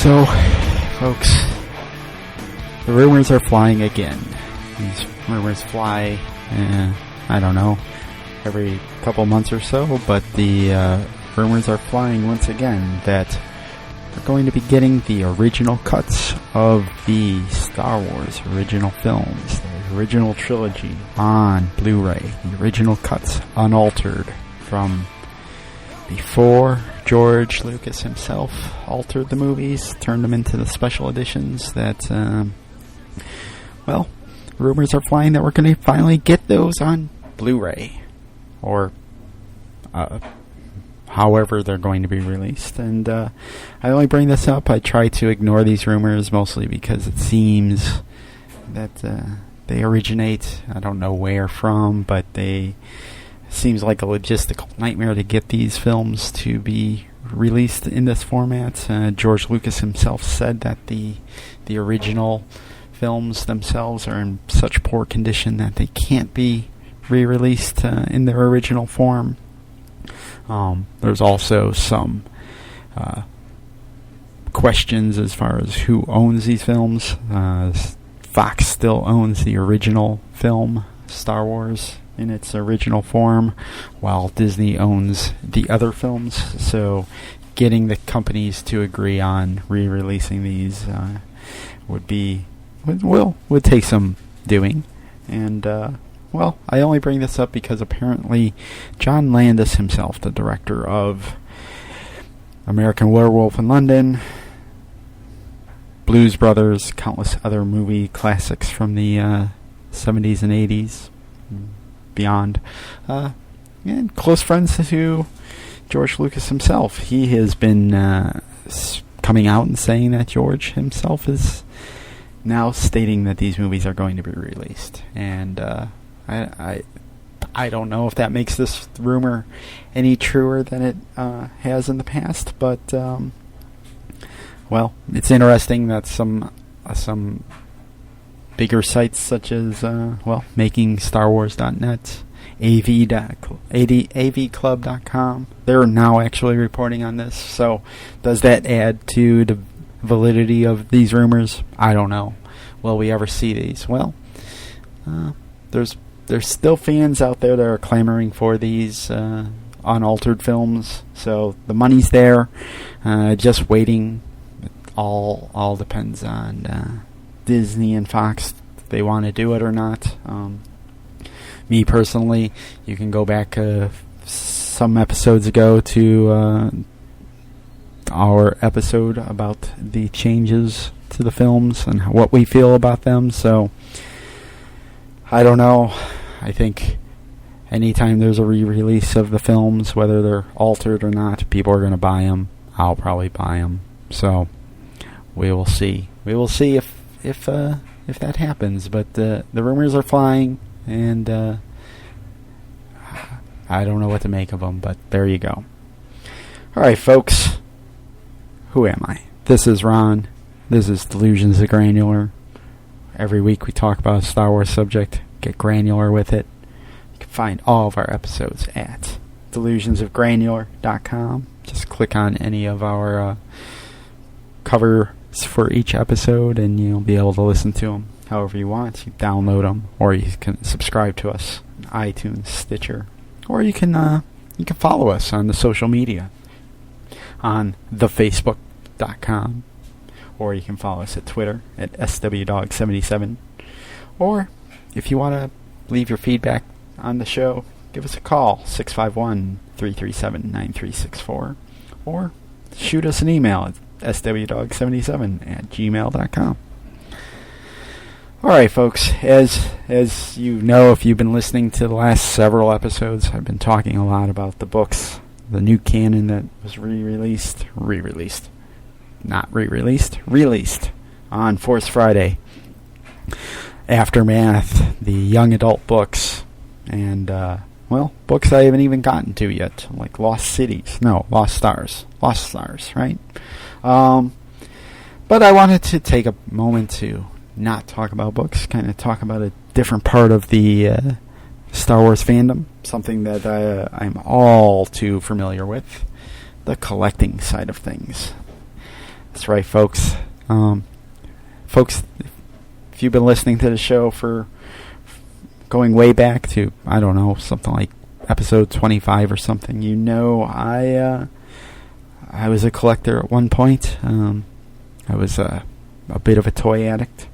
So, folks, the rumors are flying again. These rumors fly, I don't know, every couple months or so, but the rumors are flying once again that we're going to be getting the original cuts of the Star Wars original films, the original trilogy on Blu-ray, the original cuts unaltered from before George Lucas himself altered the movies, turned them into the special editions that, rumors are flying that we're going to finally get those on Blu-ray, or however they're going to be released. And I only bring this up, I try to ignore these rumors mostly because it seems that they originate, I don't know where from, but they seems like a logistical nightmare to get these films to be released in this format. George Lucas himself said that the original films themselves are in such poor condition that they can't be re-released in their original form. There's also some questions as far as who owns these films. Fox still owns the original film, Star Wars, in its original form, while Disney owns the other films. So getting the companies to agree on re-releasing these would take some doing. And I only bring this up because apparently John Landis himself, the director of American Werewolf in London, Blues Brothers, countless other movie classics from the 70s and 80s, beyond, and close friends to George Lucas himself. He has been coming out and saying that George himself is now stating that these movies are going to be released. And I don't know if that makes this rumor any truer than it has in the past, but it's interesting that some bigger sites such as, MakingStarWars.net, AVClub.com, they're now actually reporting on this. So does that add to the validity of these rumors? I don't know. Will we ever see these? Well, there's still fans out there that are clamoring for these unaltered films. So the money's there, just waiting. It all depends on Disney and Fox, if they want to do it or not. Me personally, you can go back some episodes ago to our episode about the changes to the films and what we feel about them. So I don't know. I think anytime there's a re-release of the films, whether they're altered or not, people are going to buy them. I'll probably buy them. So we will see. We will see if that happens. But the rumors are flying, and I don't know what to make of them. But there you go. All right, folks. Who am I? This is Ron. This is Delusions of Granular. Every week we talk about a Star Wars subject. Get granular with it. You can find all of our episodes at delusionsofgranular.com. Just click on any of our covers for each episode, and you'll be able to listen to them however you want. You download them, or you can subscribe to us on iTunes, Stitcher, or you can follow us on the social media on thefacebook.com, or you can follow us at Twitter at SWDog77, or if you want to leave your feedback on the show, give us a call, 651-337-9364, or shoot us an email at swdog77@gmail.com. Alright, folks, as you know, if you've been listening to the last several episodes, I've been talking a lot about the books, the new canon that was released on Force Friday. Aftermath, the young adult books, and, books I haven't even gotten to yet, like Lost Stars, right? But I wanted to take a moment to not talk about books, kind of talk about a different part of the Star Wars fandom, something that I'm all too familiar with, the collecting side of things. That's right, folks. Folks, if you've been listening to the show for going way back to, I don't know, something like episode 25 or something, you know I was a collector at one point. I was a bit of a toy addict.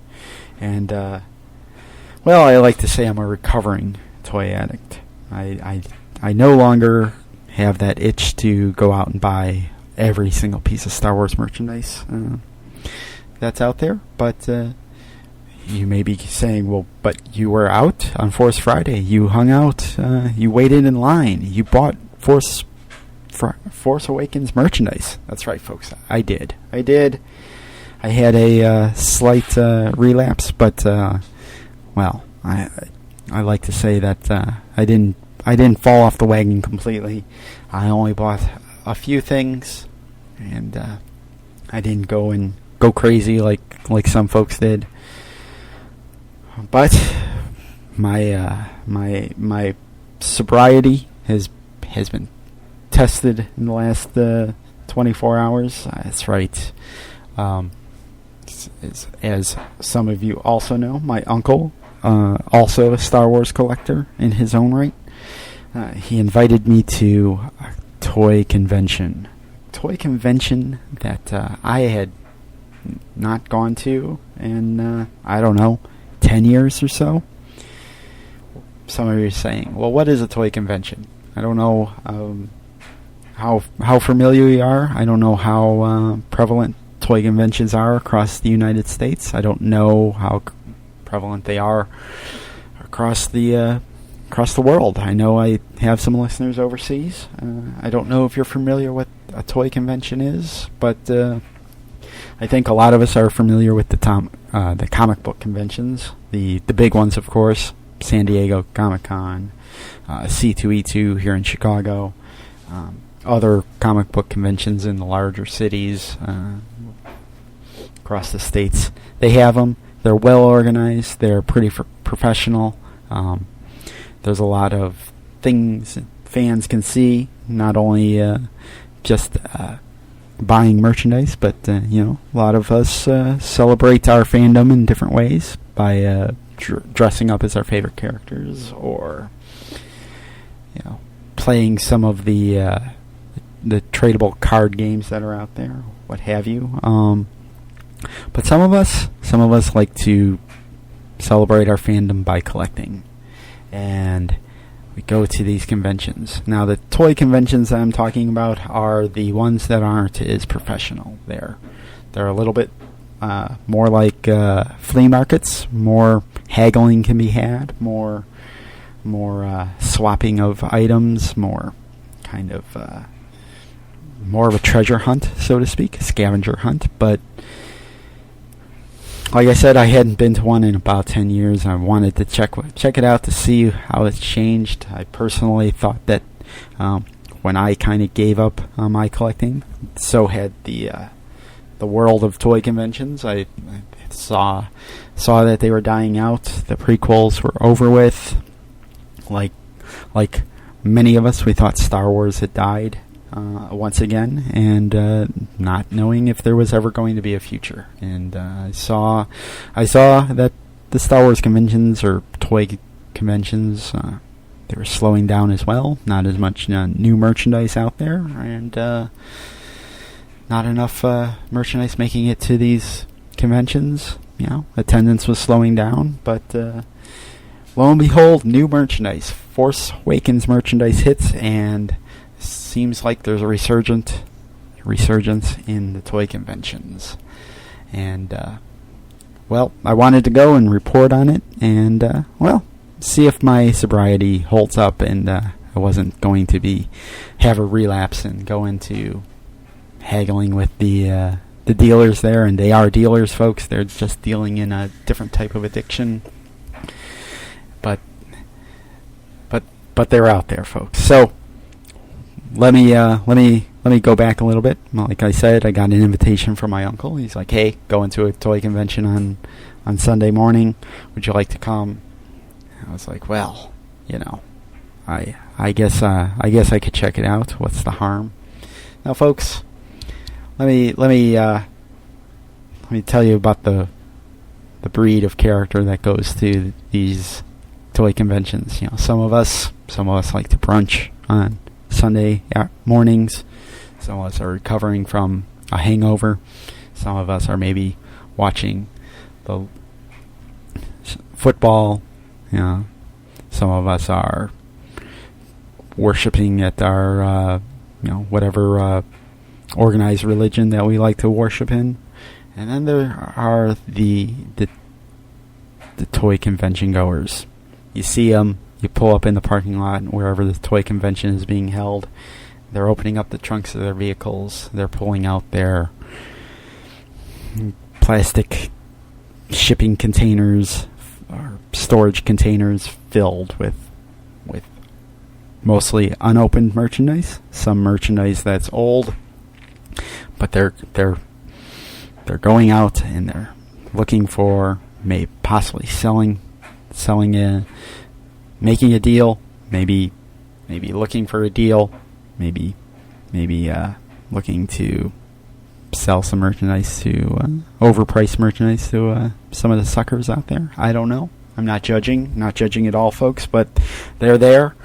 And, well, I like to say I'm a recovering toy addict. I no longer have that itch to go out and buy every single piece of Star Wars merchandise that's out there, but you may be saying, well, but you were out on Force Friday, you hung out, you waited in line, you bought Force Awakens merchandise. That's right, folks, I did. I had a slight relapse, but well, I like to say that I didn't fall off the wagon completely. I only bought a few things, and I didn't go crazy like some folks did. But my sobriety has been tested in the last 24 hours. That's right. As some of you also know, my uncle, also a Star Wars collector in his own right, he invited me to a toy convention that I had not gone to in, I don't know, 10 years or so. Some of you are saying, well, what is a toy convention? I don't know how familiar you are. I don't know how prevalent toy conventions are across the United States. I don't know how prevalent they are across the world. I know I have some listeners overseas. I don't know if you're familiar with a toy convention is, but I think a lot of us are familiar with the comic book conventions, the big ones, of course, San Diego Comic-Con, C2E2 here in Chicago, other comic book conventions in the larger cities across the states. They have them. They're well organized. They're pretty professional. There's a lot of things fans can see, not only just buying merchandise, but a lot of us celebrate our fandom in different ways by dressing up as our favorite characters, or playing some of the tradable card games that are out there, what have you. But some of us like to celebrate our fandom by collecting, and we go to these conventions. Now, the toy conventions that I'm talking about are the ones that aren't as professional. They're a little bit more like flea markets. More haggling can be had. More swapping of items. More kind of more of a treasure hunt, so to speak, a scavenger hunt. But like I said, I hadn't been to one in about 10 years. I wanted to check it out to see how it's changed. I personally thought that when I kind of gave up on my collecting, so had the world of toy conventions. I saw that they were dying out. The prequels were over with. Like many of us, we thought Star Wars had died once again, and not knowing if there was ever going to be a future. And I saw that the Star Wars conventions, or toy conventions, they were slowing down as well. Not as much new merchandise out there, and not enough merchandise making it to these conventions. Attendance was slowing down, but lo and behold, new merchandise, Force Awakens merchandise hits, and seems like there's a resurgence in the toy conventions. And well, I wanted to go and report on it, and well, see if my sobriety holds up, and I wasn't going to have a relapse and go into haggling with the dealers there. And they are dealers, folks. They're just dealing in a different type of addiction, but they're out there, folks. So let me go back a little bit. Like I said, I got an invitation from my uncle. He's like, "Hey, going to a toy convention on Sunday morning. Would you like to come?" I was like, "Well, I guess I could check it out. What's the harm?" Now, folks, let me me tell you about the breed of character that goes to these toy conventions. Some of us like to brunch on Sunday mornings. Some of us are recovering from a hangover. Some of us are maybe watching the football. Some of us are worshiping at our whatever organized religion that we like to worship in. And then there are the toy convention goers. You see them, you pull up in the parking lot wherever the toy convention is being held. They're opening up the trunks of their vehicles. They're pulling out their plastic shipping containers or storage containers filled with mostly unopened merchandise. Some merchandise that's old, but they're going out and they're looking for possibly selling it, making a deal, maybe looking for a deal, maybe looking to sell some merchandise to overpriced merchandise to some of the suckers out there. I don't know. I'm not judging at all, folks, but they're there,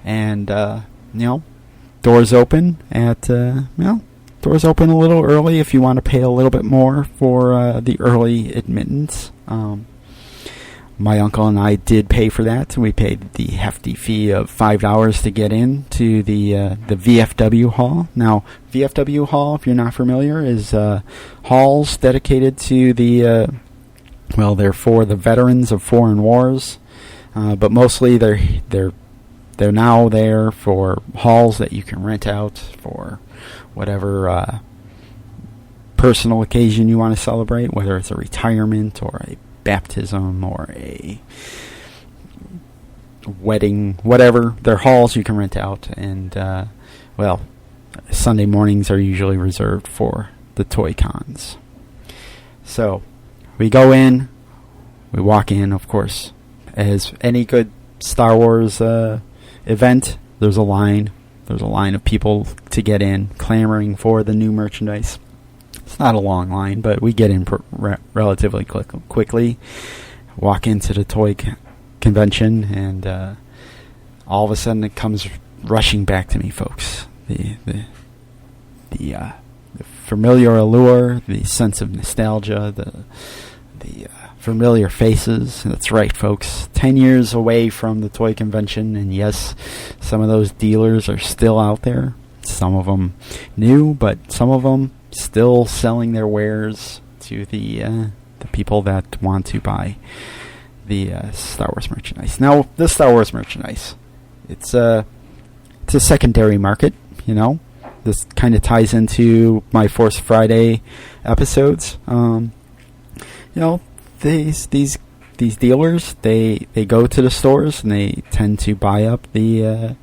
and doors open doors open a little early if you want to pay a little bit more for the early admittance. My uncle and I did pay for that. We paid the hefty fee of $5 to get in to the VFW hall. Now, VFW hall, if you're not familiar, is halls dedicated to they're for the veterans of foreign wars, but mostly they're now there for halls that you can rent out for whatever personal occasion you want to celebrate, whether it's a retirement or a baptism or a wedding, whatever. They're halls you can rent out, and Sunday mornings are usually reserved for the toy cons. So we go in, we walk in, of course, as any good Star Wars event. There's a line of people to get in, clamoring for the new merchandise. It's not a long line, but we get in relatively quickly. Walk into the toy convention, and all of a sudden it comes rushing back to me, folks. The familiar allure, the sense of nostalgia, the familiar faces. That's right, folks. 10 years away from the toy convention, and yes, some of those dealers are still out there. Some of them new, but some of them still selling their wares to the people that want to buy the Star Wars merchandise. Now, the Star Wars merchandise, it's a secondary market. This kind of ties into my Force Friday episodes. These dealers, they go to the stores and they tend to buy up the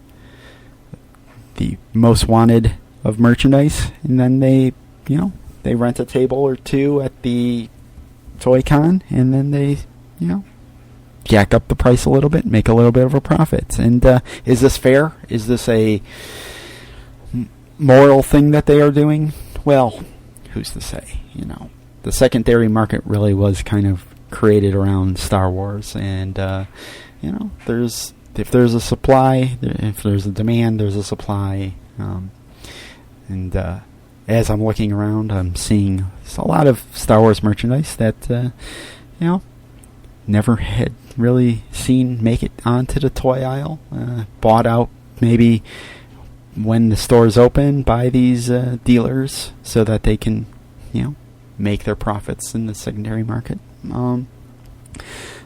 most wanted of merchandise, and then they rent a table or two at the Toy Con, and then they jack up the price a little bit, make a little bit of a profit. And is this fair? Is this a moral thing that they are doing? Well, who's to say? The secondary market really was kind of created around Star Wars, and if there's a supply, if there's a demand, there's a supply. And as I'm looking around, I'm seeing a lot of Star Wars merchandise that never had really seen make it onto the toy aisle. Bought out maybe when the stores open by these dealers so that they can make their profits in the secondary market.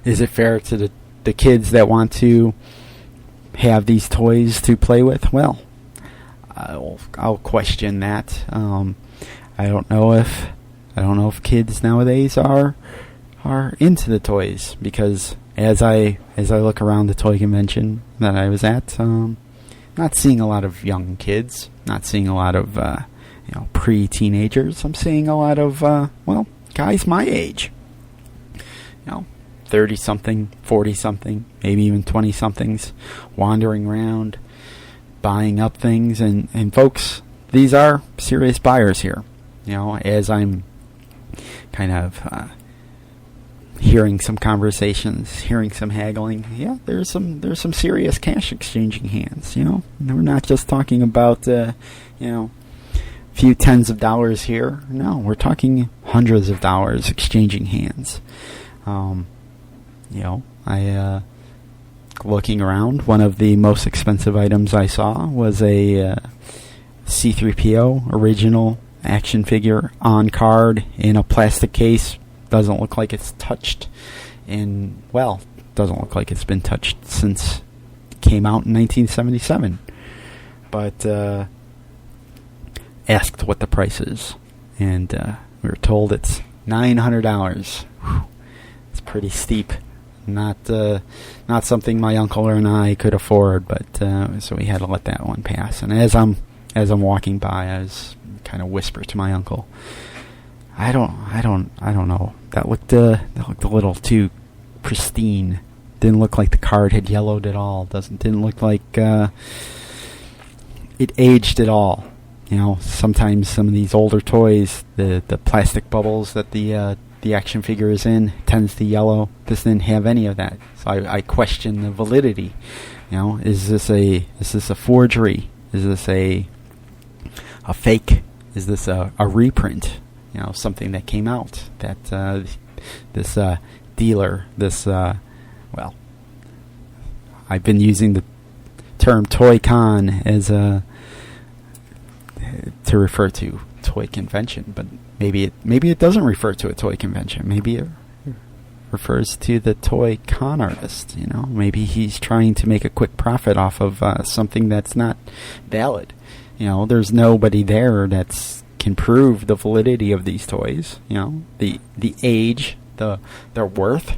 Is it fair to the kids that want to have these toys to play with? Well, I'll question that. I don't know if kids nowadays are into the toys, because as I look around the toy convention that I was at, not seeing a lot of young kids, not seeing a lot of pre-teenagers. I'm seeing a lot of guys my age, 30-something, 40-something, maybe even 20-somethings, wandering around, buying up things. And folks, these are serious buyers here. As I'm kind of hearing some conversations, hearing some haggling. Yeah, there's some serious cash exchanging hands. We're not just talking about few tens of dollars here. No, we're talking hundreds of dollars exchanging hands. I looking around, one of the most expensive items I saw was a C-3PO original action figure on card in a plastic case. Doesn't look like it's touched doesn't look like it's been touched since it came out in 1977. But asked what the price is, and we were told it's $900. It's pretty steep. Not something my uncle and I could afford, but so we had to let that one pass. And as I'm walking by, I was kind of whisper to my uncle, I don't know. That looked a little too pristine. Didn't look like the card had yellowed at all. Didn't look like it aged at all. Sometimes some of these older toys, the plastic bubbles that the action figure is in tends to yellow. This didn't have any of that, so I question the validity. Is this a forgery? Is this a fake? Is this a reprint? Something that came out that this dealer, I've been using the term toy con as to refer to toy convention, but maybe it doesn't refer to a toy convention. Maybe it refers to the toy con artist. Maybe he's trying to make a quick profit off of something that's not valid. There's nobody there that's can prove the validity of these toys. The age, their worth.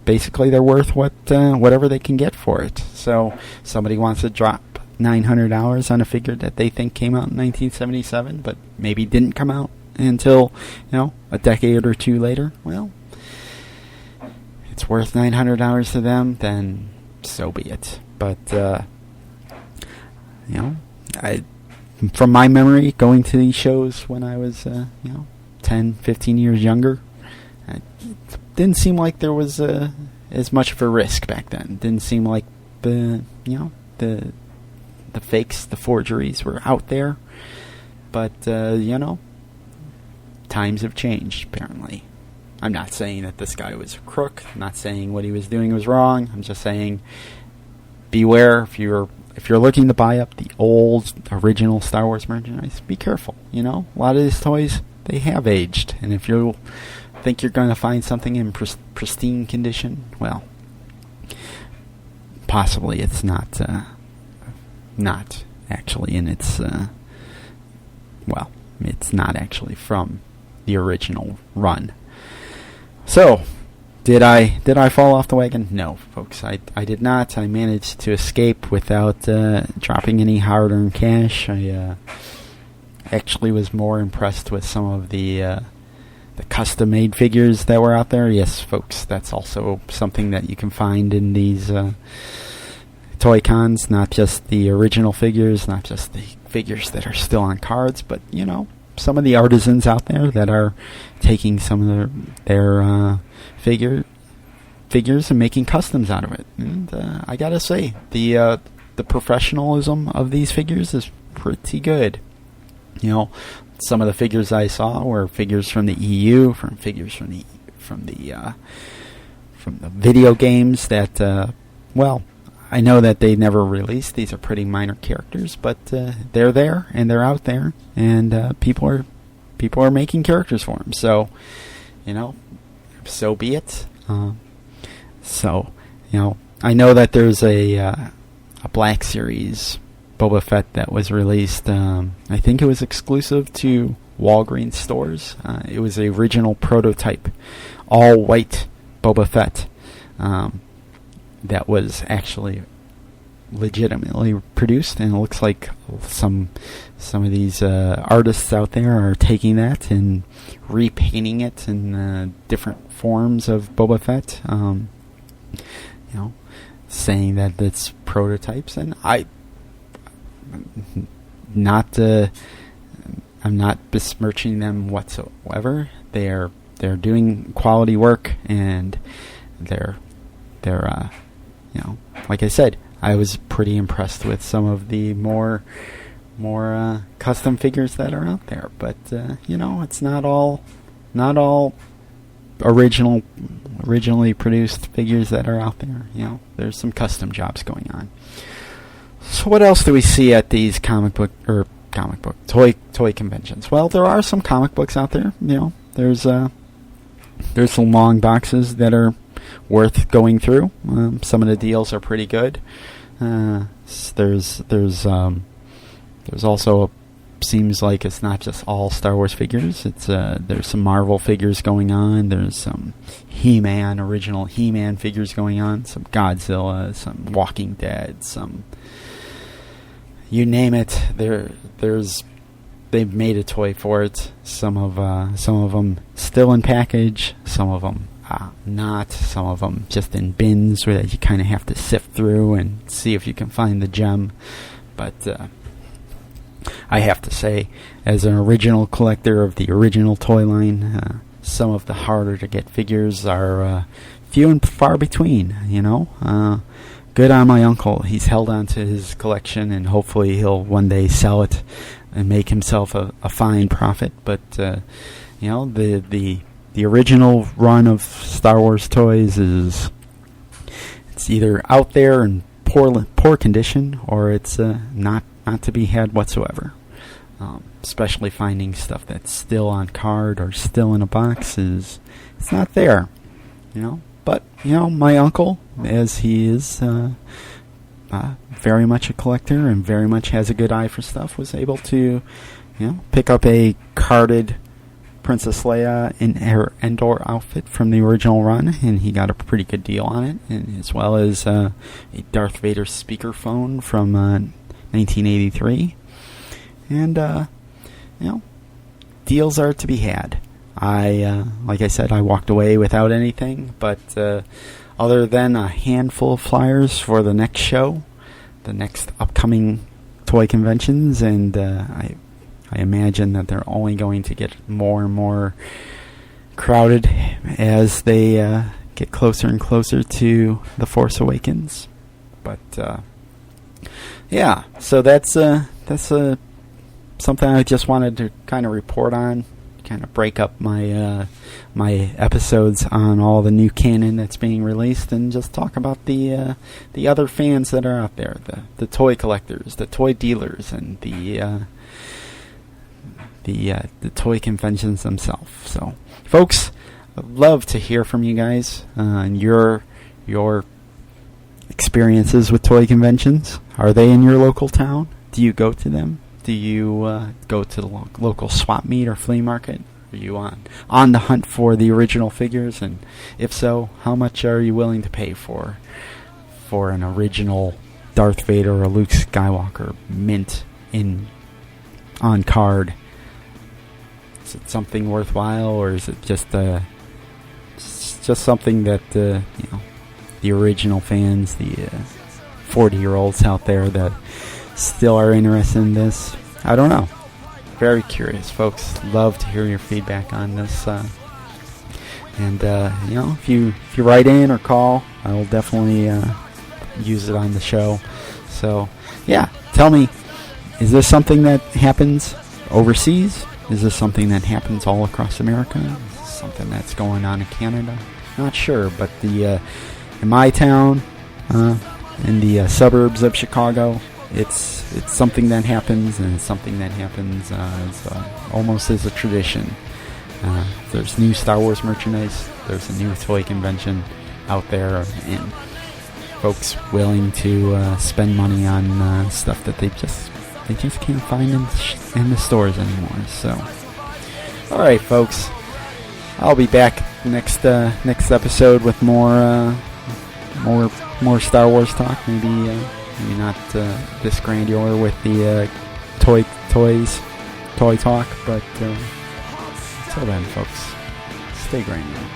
Basically they're worth whatever they can get for it. So somebody wants to drop $900 on a figure that they think came out in 1977, but maybe didn't come out until a decade or two later. Well, it's worth $900 to them, then so be it. But from my memory, going to these shows when I was 10, 15 years younger, it didn't seem like there was as much of a risk back then. It didn't seem like the fakes, the forgeries were out there. But, times have changed, apparently. I'm not saying that this guy was a crook. I'm not saying what he was doing was wrong. I'm just saying beware. If you're looking to buy up the old, original Star Wars merchandise, be careful. A lot of these toys, they have aged. And if you think you're going to find something in pristine condition, well, possibly it's not actually in its it's not actually from the original run. So did I fall off the wagon? No, folks, I did not. I managed to escape without dropping any hard-earned cash. I actually was more impressed with some of the custom-made figures that were out there. Yes, folks, that's also something that you can find in these toy cons, not just the original figures, not just the figures that are still on cards, but some of the artisans out there that are taking some of their figures and making customs out of it. And I gotta say, the professionalism of these figures is pretty good. Some of the figures I saw were figures from the EU, from figures from the video games that I know that they never released. These are pretty minor characters, but they're there and they're out there, and people are making characters for them. So, so be it. I know that there's a Black Series Boba Fett that was released. I think it was exclusive to Walgreens stores. It was the original prototype, all white Boba Fett. That was actually legitimately produced, and it looks like some of these artists out there are taking that and repainting it in different forms of Boba Fett. Saying that it's prototypes, and I'm not besmirching them whatsoever. they're doing quality work, and they're like I said, I was pretty impressed with some of the more custom figures that are out there. But it's not all originally produced figures that are out there. There's some custom jobs going on. So what else do we see at these comic book toy conventions? Well, there are some comic books out there. There's some long boxes that are worth going through. Some of the deals are pretty good. There's also seems like it's not just all Star Wars figures. It's there's some Marvel figures going on. There's some original He-Man figures going on. Some Godzilla, some Walking Dead, some you name it. They've made a toy for it. Some of them still in package. Some of them not. Some of them just in bins where you kind of have to sift through and see if you can find the gem. But I have to say, as an original collector of the original toy line, some of the harder to get figures are few and far between. Good on my uncle. He's held on to his collection, and hopefully he'll one day sell it and make himself a fine profit. But the original run of Star Wars toys it's either out there in poor condition, or it's not to be had whatsoever. Especially finding stuff that's still on card or still in a box it's not there. But my uncle, as he is very much a collector and very much has a good eye for stuff, was able to pick up a carded Princess Leia in her Endor outfit from the original run, and he got a pretty good deal on it, and as well as a Darth Vader speakerphone from 1983. And deals are to be had. Like I said, I walked away without anything, but other than a handful of flyers for the next show, the next upcoming toy conventions, and I imagine that they're only going to get more and more crowded as they get closer and closer to The Force Awakens. But yeah, so that's something I just wanted to kind of report on, kind of break up my episodes on all the new canon that's being released, and just talk about the other fans that are out there, the toy collectors, the toy dealers, and the toy conventions themselves. So, folks, I'd love to hear from you guys and your experiences with toy conventions. Are they in your local town? Do you go to them? Do you go to the local swap meet or flea market? Are you on the hunt for the original figures? And if so, how much are you willing to pay for an original Darth Vader or Luke Skywalker mint on card? Is it something worthwhile, or is it just something that the original fans, the 40-year-olds out there that still are interested in this? I don't know. Very curious, folks. Love to hear your feedback on this. And if you write in or call, I will definitely use it on the show. So yeah, tell me, is this something that happens overseas? Is this something that happens all across America? Is this something that's going on in Canada? Not sure, but in my town, in the suburbs of Chicago, it's something that happens, and it's something that happens almost as a tradition. There's new Star Wars merchandise. There's a new toy convention out there, and folks willing to spend money on stuff that they just can't find in the stores anymore. So, all right, folks, I'll be back next episode with more Star Wars talk. Maybe not this grandeur with the toy talk, but until then, folks, stay granular.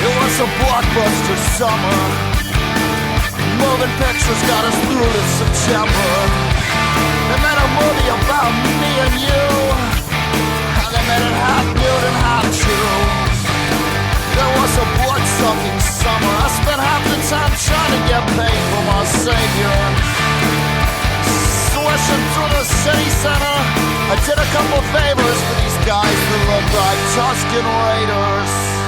It was a blockbuster summer, moving pictures got us through to September. They made a movie about me and you, and they made it half nude and half true. There was a blood-sucking summer. I spent half the time trying to get paid for my savior. Swishing through the city center, I did a couple favors for these guys that look like Tuscan Raiders.